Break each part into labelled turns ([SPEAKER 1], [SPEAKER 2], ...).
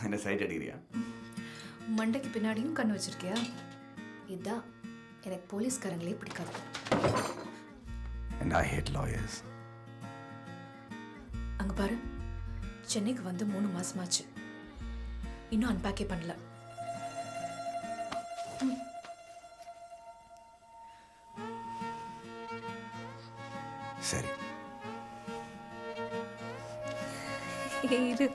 [SPEAKER 1] என்ன சைட் அடிக்கிறியா?
[SPEAKER 2] மண்டைக்கு பின்னாடியும் கண்ணு வச்சிருக்கியா? இதுதான் எனக்கு போலீஸ்காரங்களே பிடிக்காது.
[SPEAKER 1] And I hate lawyers.
[SPEAKER 2] அங்க பாரு, சென்னைக்கு வந்து 3 மாசமாச்சு, இன்னும் அன்பேக்கே பண்ணல.
[SPEAKER 1] சரி
[SPEAKER 2] இரு.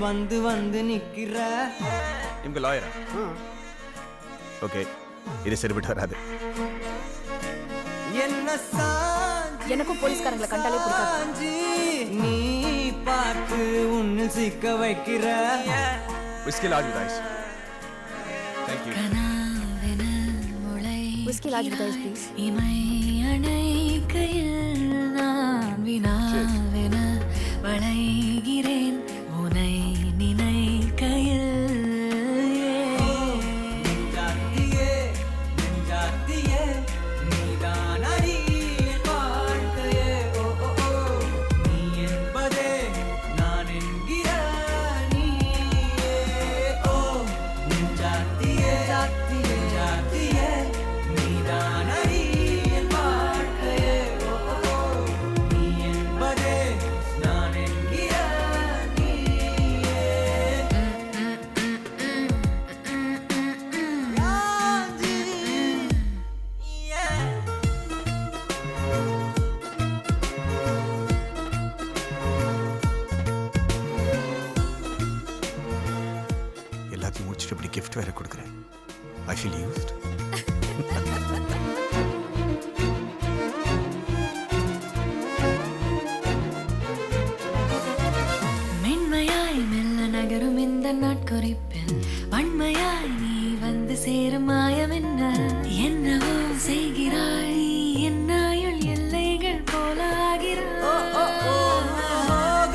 [SPEAKER 3] வந்து வந்து நிக்கிற
[SPEAKER 1] இவங்க லாயரா? ஓகே, இது சரிபட்டு வராது.
[SPEAKER 2] எனக்கும் போலீஸ்காரங்களை கண்டாலே பிடிக்காது.
[SPEAKER 3] நீ பார்த்து உன்னில் சிக்க வைக்கிற.
[SPEAKER 1] Whiskey large with ice. Thank you.
[SPEAKER 2] Whiskey large with ice, please.
[SPEAKER 4] இமை அணைக்கையில் நான் வினாவென வளைகிறேன் உனை நினைக்கையில்.
[SPEAKER 1] எல்லாத்தையும் முடிச்சுட்டு இப்படி கிஃப்ட் வேற கொடுக்குறேன். I feel used.
[SPEAKER 4] மென்மையாய் மெல்ல நகரும் இந்த நாட்குறிப்பில் வன்மையாய் நீ வந்து சேரும் மாயம் என்ன? என்னவோ செய்கிறாய் என்னாயுள் எல்லைகள் போலாகிறாய்.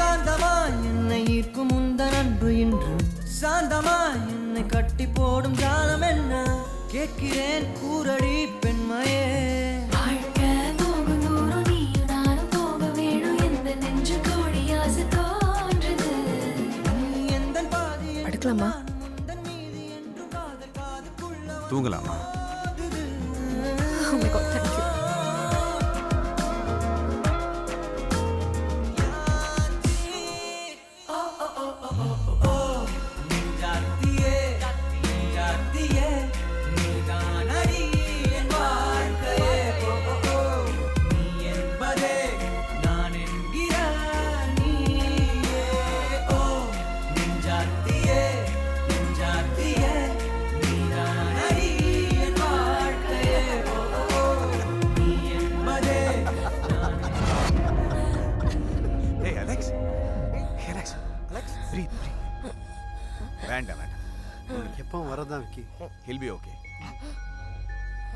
[SPEAKER 3] காந்தமாய் என்னை ஈர்க்கும் உந்தன் அன்பு இன்று சாந்தமாய் என்னை கட்டி போடும் ஜாலம் என்ன? கேட்கிறேன் கூரடி பெண்மையே.
[SPEAKER 4] வாழ்க்கை போகும் தூரம் நீயும் நானும் போக வேணும். எந்த நெஞ்சு கோடி ஆசை தோன்றுது.
[SPEAKER 3] நீ எந்தன் பாதி
[SPEAKER 2] அடுக்கலாமா?
[SPEAKER 3] முந்தன் மீதி என்று காதல் காதுக்குள்ள
[SPEAKER 1] தூங்கலாமா?
[SPEAKER 3] வாடுது.
[SPEAKER 2] Oh my God, thank you.
[SPEAKER 1] Hey Alex. Hey Alex. Breathe, breathe. வேண்டாம்.
[SPEAKER 5] எப்போ வரதான் விக்கி?
[SPEAKER 1] He'll be okay.